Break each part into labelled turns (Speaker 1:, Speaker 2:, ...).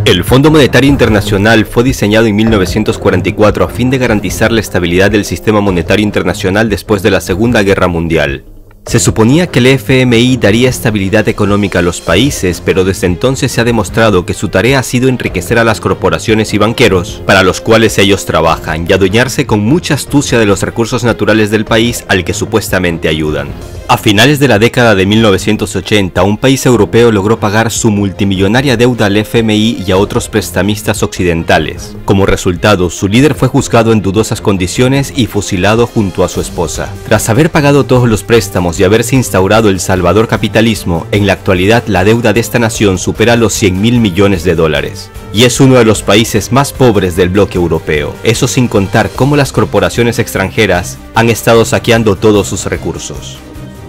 Speaker 1: El Fondo Monetario Internacional fue diseñado en 1944 a fin de garantizar la estabilidad del sistema monetario internacional después de la Segunda Guerra Mundial. Se suponía que el FMI daría estabilidad económica a los países, pero desde entonces se ha demostrado que su tarea ha sido enriquecer a las corporaciones y banqueros, para los cuales ellos trabajan, y adueñarse con mucha astucia de los recursos naturales del país al que supuestamente ayudan. A finales de la década de 1980, un país europeo logró pagar su multimillonaria deuda al FMI y a otros prestamistas occidentales. Como resultado, su líder fue juzgado en dudosas condiciones y fusilado junto a su esposa. Tras haber pagado todos los préstamos y haberse instaurado el salvador capitalismo, en la actualidad la deuda de esta nación supera los 100.000 millones de dólares. Y es uno de los países más pobres del bloque europeo, eso sin contar cómo las corporaciones extranjeras han estado saqueando todos sus recursos.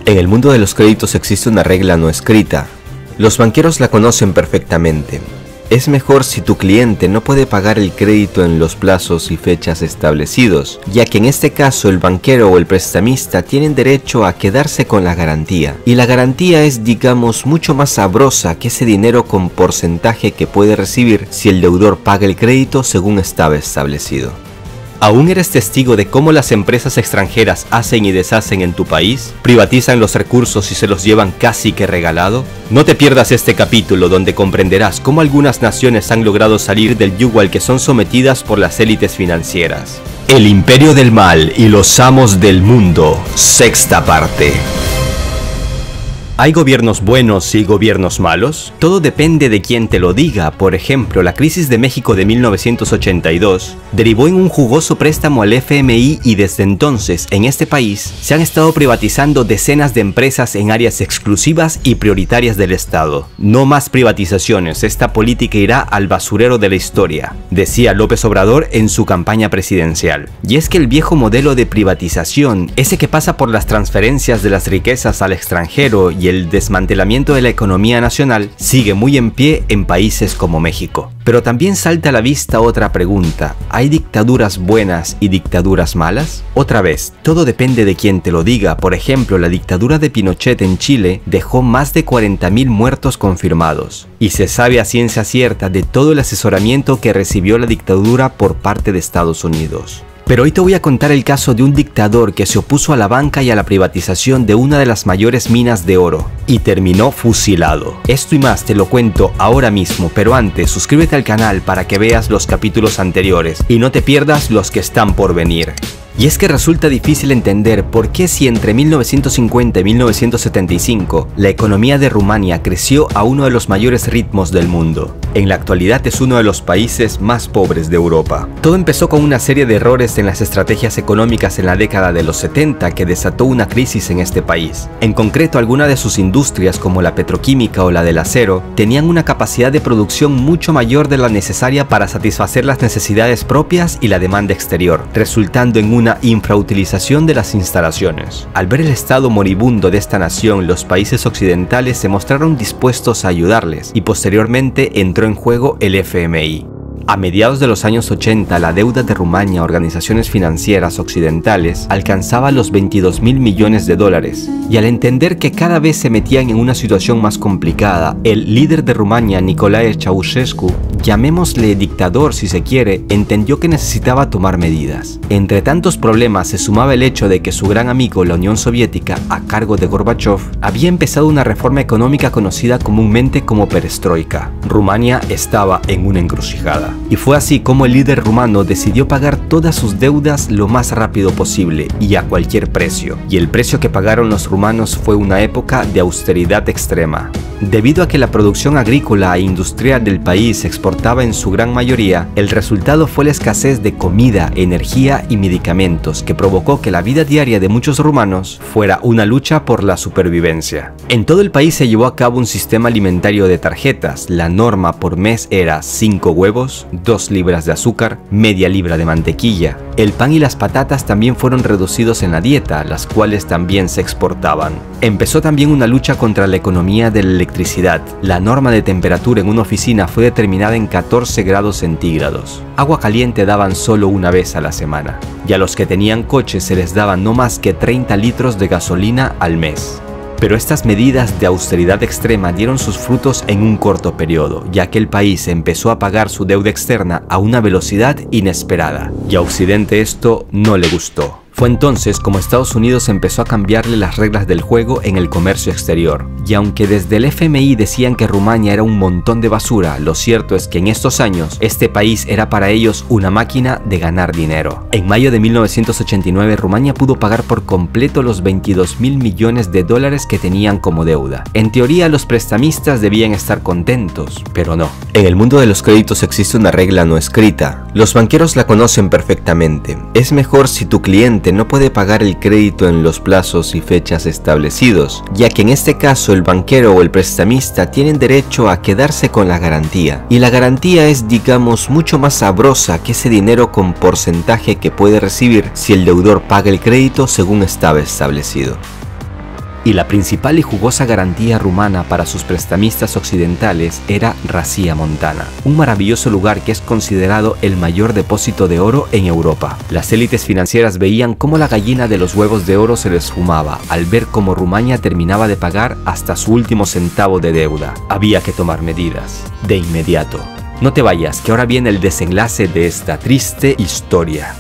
Speaker 1: En el mundo de los créditos existe una regla no escrita. Los banqueros la conocen perfectamente. Es mejor si tu cliente no puede pagar el crédito en los plazos y fechas establecidos, ya que en este caso el banquero o el prestamista tienen derecho a quedarse con la garantía. Y la garantía es, digamos, mucho más sabrosa que ese dinero con porcentaje que puede recibir si el deudor paga el crédito según estaba establecido. ¿Aún eres testigo de cómo las empresas extranjeras hacen y deshacen en tu país? ¿Privatizan los recursos y se los llevan casi que regalado? No te pierdas este capítulo donde comprenderás cómo algunas naciones han logrado salir del yugo al que son sometidas por las élites financieras. El imperio del mal y los amos del mundo, sexta parte. ¿Hay gobiernos buenos y gobiernos malos? Todo depende de quién te lo diga. Por ejemplo, la crisis de México de 1982 derivó en un jugoso préstamo al FMI y desde entonces, en este país, se han estado privatizando decenas de empresas en áreas exclusivas y prioritarias del Estado. No más privatizaciones, esta política irá al basurero de la historia, decía López Obrador en su campaña presidencial. Y es que el viejo modelo de privatización, ese que pasa por las transferencias de las riquezas al extranjero y el desmantelamiento de la economía nacional, sigue muy en pie en países como México. Pero también salta a la vista otra pregunta: ¿hay dictaduras buenas y dictaduras malas? Otra vez, todo depende de quien te lo diga. Por ejemplo, la dictadura de Pinochet en Chile dejó más de 40.000 muertos confirmados, y se sabe a ciencia cierta de todo el asesoramiento que recibió la dictadura por parte de Estados Unidos. Pero hoy te voy a contar el caso de un dictador que se opuso a la banca y a la privatización de una de las mayores minas de oro y terminó fusilado. Esto y más te lo cuento ahora mismo, pero antes suscríbete al canal para que veas los capítulos anteriores y no te pierdas los que están por venir. Y es que resulta difícil entender por qué si entre 1950 y 1975 la economía de Rumania creció a uno de los mayores ritmos del mundo, en la actualidad es uno de los países más pobres de Europa. Todo empezó con una serie de errores en las estrategias económicas en la década de los 70 que desató una crisis en este país. En concreto, algunas de sus industrias como la petroquímica o la del acero tenían una capacidad de producción mucho mayor de la necesaria para satisfacer las necesidades propias y la demanda exterior, resultando en una infrautilización de las instalaciones. Al ver el estado moribundo de esta nación, los países occidentales se mostraron dispuestos a ayudarles y posteriormente entró en juego el FMI. A mediados de los años 80, la deuda de Rumania a organizaciones financieras occidentales alcanzaba los 22.000 millones de dólares, y al entender que cada vez se metían en una situación más complicada, el líder de Rumania, Nicolae Ceausescu, llamémosle dictador si se quiere, entendió que necesitaba tomar medidas. Entre tantos problemas se sumaba el hecho de que su gran amigo, la Unión Soviética, a cargo de Gorbachev, había empezado una reforma económica conocida comúnmente como perestroika. Rumania estaba en una encrucijada. Y fue así como el líder rumano decidió pagar todas sus deudas lo más rápido posible y a cualquier precio. Y el precio que pagaron los rumanos fue una época de austeridad extrema. Debido a que la producción agrícola e industrial del país se exportaba en su gran mayoría, el resultado fue la escasez de comida, energía y medicamentos, que provocó que la vida diaria de muchos rumanos fuera una lucha por la supervivencia. En todo el país se llevó a cabo un sistema alimentario de tarjetas. La norma por mes era 5 huevos, 2 libras de azúcar, media libra de mantequilla. El pan y las patatas también fueron reducidos en la dieta, las cuales también se exportaban. Empezó también una lucha contra la economía de la electricidad. La norma de temperatura en una oficina fue determinada en 14 grados centígrados. Agua caliente daban solo una vez a la semana. Y a los que tenían coches se les daban no más que 30 litros de gasolina al mes. Pero estas medidas de austeridad extrema dieron sus frutos en un corto periodo, ya que el país empezó a pagar su deuda externa a una velocidad inesperada, y a Occidente esto no le gustó. Fue entonces como Estados Unidos empezó a cambiarle las reglas del juego en el comercio exterior. Y aunque desde el FMI decían que Rumania era un montón de basura, lo cierto es que en estos años este país era para ellos una máquina de ganar dinero. En mayo de 1989 Rumania pudo pagar por completo los 22.000 millones de dólares que tenían como deuda. En teoría los prestamistas debían estar contentos, pero no. En el mundo de los créditos existe una regla no escrita. Los banqueros la conocen perfectamente. Es mejor si tu cliente no puede pagar el crédito en los plazos y fechas establecidos, ya que en este caso el banquero o el prestamista tienen derecho a quedarse con la garantía, y la garantía es, digamos, mucho más sabrosa que ese dinero con porcentaje que puede recibir si el deudor paga el crédito según estaba establecido. Y la principal y jugosa garantía rumana para sus prestamistas occidentales era Rasía Montana, un maravilloso lugar que es considerado el mayor depósito de oro en Europa. Las élites financieras veían cómo la gallina de los huevos de oro se les fumaba al ver cómo Rumania terminaba de pagar hasta su último centavo de deuda. Había que tomar medidas, de inmediato. No te vayas, que ahora viene el desenlace de esta triste historia.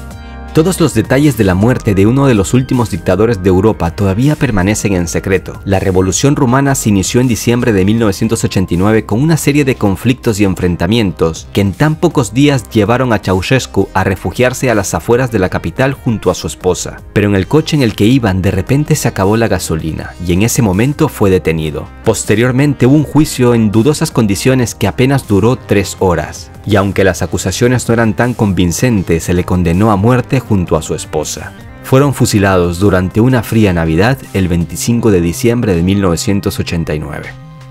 Speaker 1: Todos los detalles de la muerte de uno de los últimos dictadores de Europa todavía permanecen en secreto. La revolución rumana se inició en diciembre de 1989 con una serie de conflictos y enfrentamientos que en tan pocos días llevaron a Ceausescu a refugiarse a las afueras de la capital junto a su esposa. Pero en el coche en el que iban de repente se acabó la gasolina y en ese momento fue detenido. Posteriormente hubo un juicio en dudosas condiciones que apenas duró 3 horas. Y aunque las acusaciones no eran tan convincentes, se le condenó a muerte junto a su esposa. Fueron fusilados durante una fría Navidad el 25 de diciembre de 1989.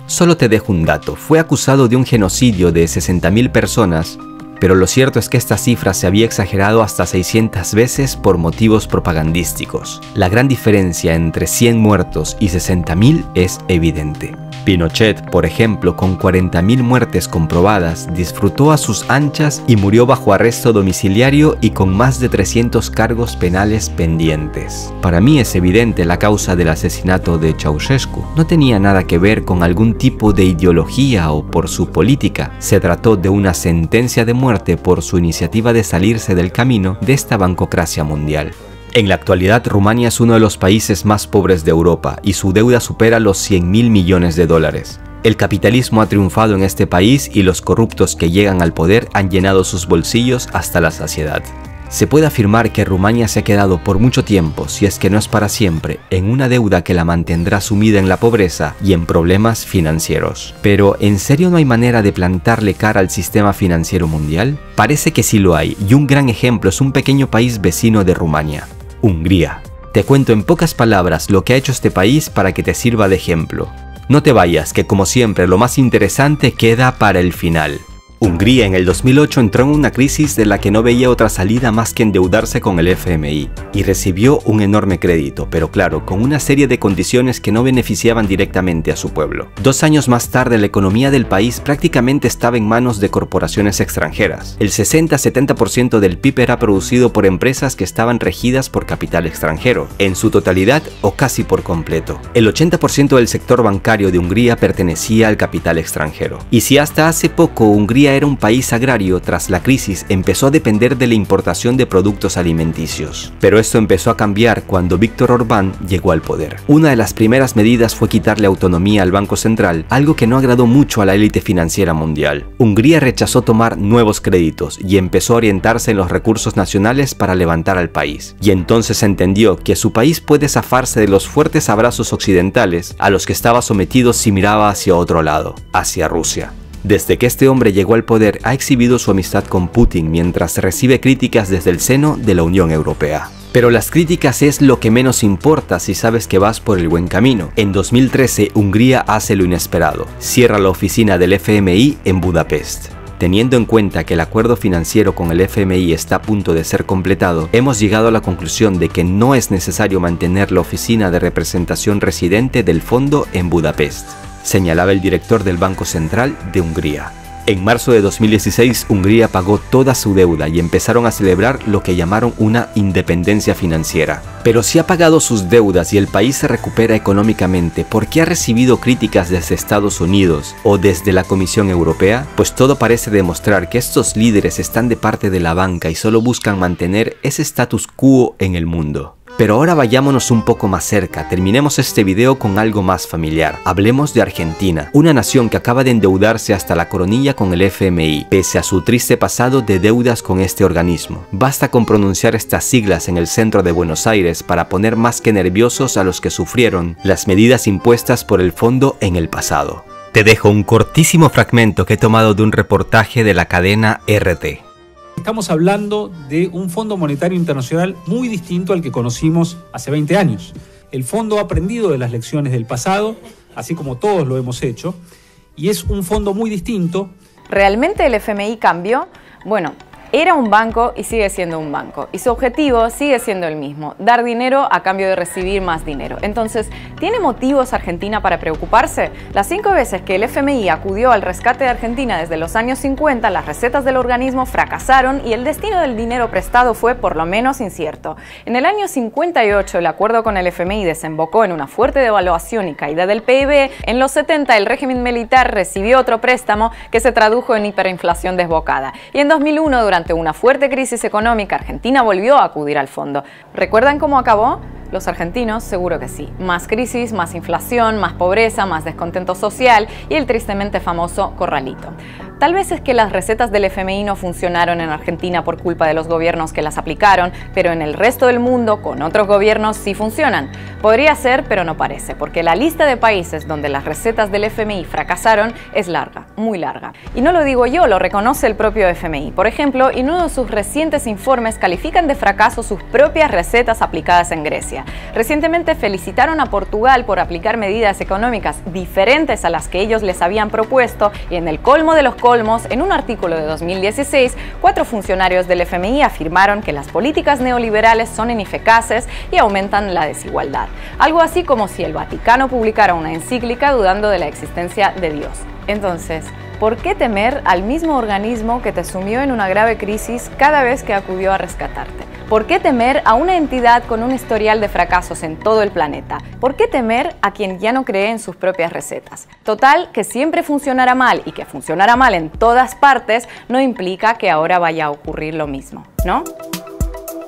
Speaker 1: Solo te dejo un dato, fue acusado de un genocidio de 60.000 personas, pero lo cierto es que esta cifra se había exagerado hasta 600 veces por motivos propagandísticos. La gran diferencia entre 100 muertos y 60.000 es evidente. Pinochet, por ejemplo, con 40.000 muertes comprobadas, disfrutó a sus anchas y murió bajo arresto domiciliario y con más de 300 cargos penales pendientes. Para mí es evidente la causa del asesinato de Ceausescu. No tenía nada que ver con algún tipo de ideología o por su política. Se trató de una sentencia de muerte por su iniciativa de salirse del camino de esta bancocracia mundial. En la actualidad, Rumania es uno de los países más pobres de Europa y su deuda supera los 100.000 millones de dólares. El capitalismo ha triunfado en este país y los corruptos que llegan al poder han llenado sus bolsillos hasta la saciedad. Se puede afirmar que Rumania se ha quedado por mucho tiempo, si es que no es para siempre, en una deuda que la mantendrá sumida en la pobreza y en problemas financieros. Pero, ¿en serio no hay manera de plantarle cara al sistema financiero mundial? Parece que sí lo hay, y un gran ejemplo es un pequeño país vecino de Rumania, Hungría. Te cuento en pocas palabras lo que ha hecho este país para que te sirva de ejemplo. No te vayas, que como siempre lo más interesante queda para el final. Hungría en el 2008 entró en una crisis de la que no veía otra salida más que endeudarse con el FMI y recibió un enorme crédito, pero claro, con una serie de condiciones que no beneficiaban directamente a su pueblo. 2 años más tarde, la economía del país prácticamente estaba en manos de corporaciones extranjeras. El 60-70% del PIB era producido por empresas que estaban regidas por capital extranjero, en su totalidad o casi por completo. El 80% del sector bancario de Hungría pertenecía al capital extranjero. Y si hasta hace poco Hungría era un país agrario, tras la crisis empezó a depender de la importación de productos alimenticios. Pero esto empezó a cambiar cuando Viktor Orbán llegó al poder. Una de las primeras medidas fue quitarle autonomía al Banco Central, algo que no agradó mucho a la élite financiera mundial. Hungría rechazó tomar nuevos créditos y empezó a orientarse en los recursos nacionales para levantar al país. Y entonces entendió que su país puede zafarse de los fuertes abrazos occidentales a los que estaba sometido si miraba hacia otro lado, hacia Rusia. Desde que este hombre llegó al poder, ha exhibido su amistad con Putin mientras recibe críticas desde el seno de la Unión Europea. Pero las críticas es lo que menos importa si sabes que vas por el buen camino. En 2013, Hungría hace lo inesperado. Cierra la oficina del FMI en Budapest. Teniendo en cuenta que el acuerdo financiero con el FMI está a punto de ser completado, hemos llegado a la conclusión de que no es necesario mantener la oficina de representación residente del fondo en Budapest, señalaba el director del Banco Central de Hungría. En marzo de 2016, Hungría pagó toda su deuda y empezaron a celebrar lo que llamaron una independencia financiera. Pero si ha pagado sus deudas y el país se recupera económicamente, ¿por qué ha recibido críticas desde Estados Unidos o desde la Comisión Europea? Pues todo parece demostrar que estos líderes están de parte de la banca y solo buscan mantener ese status quo en el mundo. Pero ahora vayámonos un poco más cerca, terminemos este video con algo más familiar. Hablemos de Argentina, una nación que acaba de endeudarse hasta la coronilla con el FMI, pese a su triste pasado de deudas con este organismo. Basta con pronunciar estas siglas en el centro de Buenos Aires para poner más que nerviosos a los que sufrieron las medidas impuestas por el fondo en el pasado. Te dejo un cortísimo fragmento que he tomado de un reportaje de la cadena RT.
Speaker 2: Estamos hablando de un Fondo Monetario Internacional muy distinto al que conocimos hace 20 años. El fondo ha aprendido de las lecciones del pasado, así como todos lo hemos hecho, y es un fondo muy distinto.
Speaker 3: ¿Realmente el FMI cambió? Bueno, era un banco y sigue siendo un banco. Y su objetivo sigue siendo el mismo, dar dinero a cambio de recibir más dinero. Entonces, ¿tiene motivos Argentina para preocuparse? Las 5 veces que el FMI acudió al rescate de Argentina desde los años 50, las recetas del organismo fracasaron y el destino del dinero prestado fue por lo menos incierto. En el año 58, el acuerdo con el FMI desembocó en una fuerte devaluación y caída del PIB. En los 70, el régimen militar recibió otro préstamo que se tradujo en hiperinflación desbocada. Y en 2001, durante una fuerte crisis económica, Argentina volvió a acudir al fondo. ¿Recuerdan cómo acabó? Los argentinos seguro que sí. Más crisis, más inflación, más pobreza, más descontento social y el tristemente famoso corralito. Tal vez es que las recetas del FMI no funcionaron en Argentina por culpa de los gobiernos que las aplicaron, pero en el resto del mundo, con otros gobiernos, sí funcionan. Podría ser, pero no parece, porque la lista de países donde las recetas del FMI fracasaron es larga, muy larga. Y no lo digo yo, lo reconoce el propio FMI. Por ejemplo, en uno de sus recientes informes califican de fracaso sus propias recetas aplicadas en Grecia. Recientemente felicitaron a Portugal por aplicar medidas económicas diferentes a las que ellos les habían propuesto y en el colmo de los colmos, en un artículo de 2016, 4 funcionarios del FMI afirmaron que las políticas neoliberales son ineficaces y aumentan la desigualdad. Algo así como si el Vaticano publicara una encíclica dudando de la existencia de Dios. Entonces, ¿por qué temer al mismo organismo que te sumió en una grave crisis cada vez que acudió a rescatarte? ¿Por qué temer a una entidad con un historial de fracasos en todo el planeta? ¿Por qué temer a quien ya no cree en sus propias recetas? Total, que siempre funcionará mal y que funcionará mal en todas partes no implica que ahora vaya a ocurrir lo mismo, ¿no?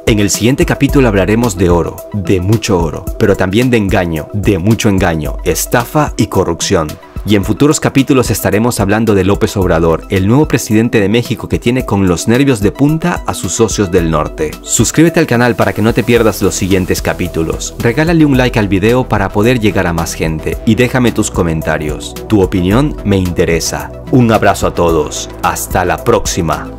Speaker 1: En el siguiente capítulo hablaremos de oro, de mucho oro, pero también de engaño, de mucho engaño, estafa y corrupción. Y en futuros capítulos estaremos hablando de López Obrador, el nuevo presidente de México que tiene con los nervios de punta a sus socios del norte. Suscríbete al canal para que no te pierdas los siguientes capítulos. Regálale un like al video para poder llegar a más gente y déjame tus comentarios. Tu opinión me interesa. Un abrazo a todos. Hasta la próxima.